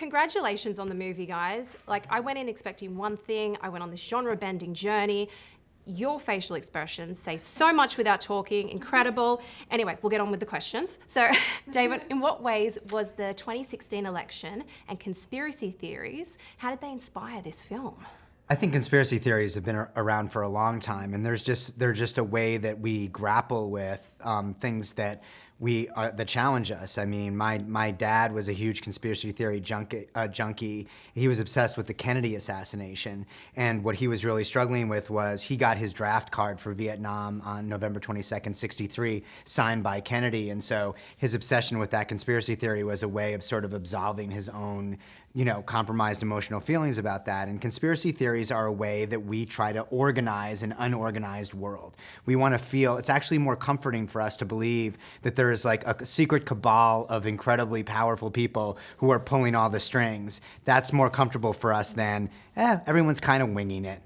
congratulations on the movie, guys. Like, I went in expecting one thing. I went on this genre-bending journey. Your facial expressions say so much without talking. Incredible. Anyway, we'll get on with the questions. So, David, in what ways was the 2016 election and conspiracy theories, how did they inspire this film? I think conspiracy theories have been around for a long time, and they're just a way that we grapple with things that that challenge us. I mean, my dad was a huge conspiracy theory junkie. He was obsessed with the Kennedy assassination, and what he was really struggling with was he got his draft card for Vietnam on November 22nd, '63, signed by Kennedy, and so his obsession with that conspiracy theory was a way of sort of absolving his own, compromised emotional feelings about that. And conspiracy theories are a way that we try to organize an unorganized world. We want to feel, it's actually more comforting for us to believe that there is like a secret cabal of incredibly powerful people who are pulling all the strings. That's more comfortable for us than, everyone's kind of winging it,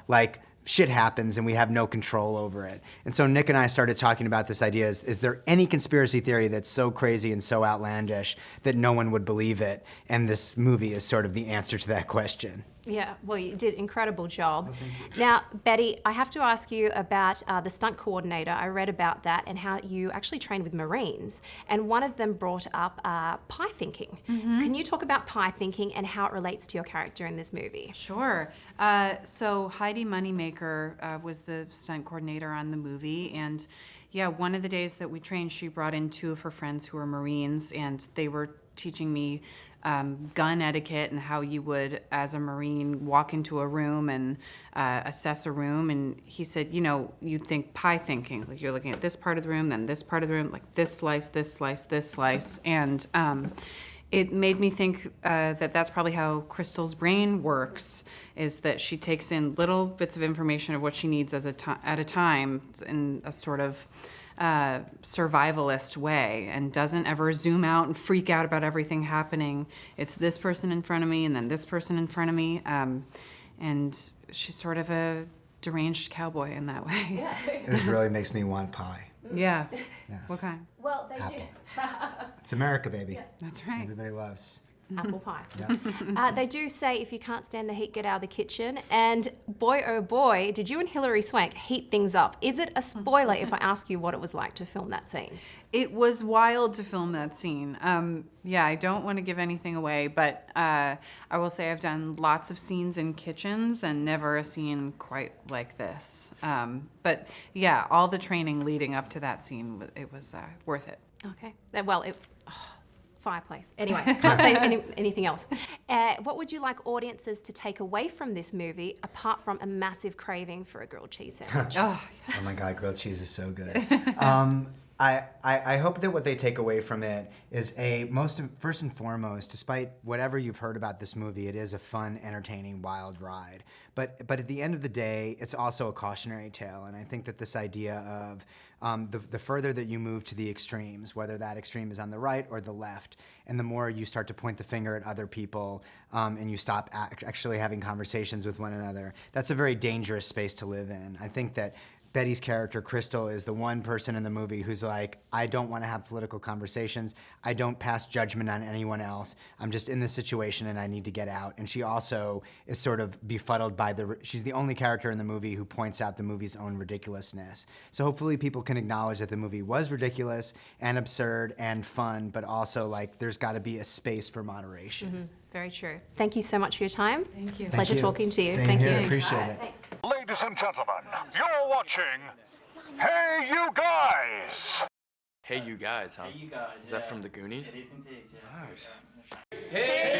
like, shit happens and we have no control over it. And so Nick and I started talking about this idea, is there any conspiracy theory that's so crazy and so outlandish that no one would believe it? And this movie is sort of the answer to that question. Yeah, well, you did an incredible job. Oh, thank you. Now, Betty, I have to ask you about the stunt coordinator. I read about that and how you actually trained with Marines, and one of them brought up pie thinking. Mm-hmm. Can you talk about pie thinking and how it relates to your character in this movie? Sure. So Heidi Moneymaker was the stunt coordinator on the movie, and yeah, one of the days that we trained, she brought in two of her friends who were Marines, and they were teaching me gun etiquette and how you would, as a Marine, walk into a room and assess a room. And he said, you think pie thinking, like you're looking at this part of the room, then this part of the room, like this slice, this slice, this slice. And it made me think that that's probably how Crystal's brain works, is that she takes in little bits of information of what she needs at a time in a sort of survivalist way, and doesn't ever zoom out and freak out about everything happening. It's this person in front of me and then this person in front of me, and she's sort of a deranged cowboy in that way. Yeah. It really makes me want pie. Yeah. What kind? Well, they Apple. do. It's America, baby. Yeah. That's right. Everybody loves apple pie. Yeah. They do say if you can't stand the heat, get out of the kitchen. And boy, oh boy, did you and Hilary Swank heat things up. Is it a spoiler if I ask you what it was like to film that scene? It was wild to film that scene. Yeah, I don't want to give anything away, but I will say I've done lots of scenes in kitchens and never a scene quite like this. But yeah, all the training leading up to that scene, it was worth it. Okay. Well, fireplace. Anyway, can't say anything else. What would you like audiences to take away from this movie, apart from a massive craving for a grilled cheese sandwich? Oh, yes. Oh my God, grilled cheese is so good. I hope that what they take away from it is first and foremost, despite whatever you've heard about this movie, it is a fun, entertaining, wild ride. But at the end of the day, it's also a cautionary tale. And I think that this idea of the further that you move to the extremes, whether that extreme is on the right or the left, and the more you start to point the finger at other people and you stop actually having conversations with one another, that's a very dangerous space to live in. I think that Betty's character, Crystal, is the one person in the movie who's like, I don't want to have political conversations. I don't pass judgment on anyone else. I'm just in this situation and I need to get out. And she also is sort of befuddled by she's the only character in the movie who points out the movie's own ridiculousness. So hopefully people can acknowledge that the movie was ridiculous and absurd and fun, but also like there's got to be a space for moderation. Mm-hmm. Very true. Thank you so much for your time. Thank you. It's a pleasure talking to you. Same Thank here. you. Appreciate it. Thanks. Ladies and gentlemen, you're watching Hey You Guys! Hey You Guys, huh? Hey, you guys. Is that from the Goonies? It is indeed, yes. Nice. Hey!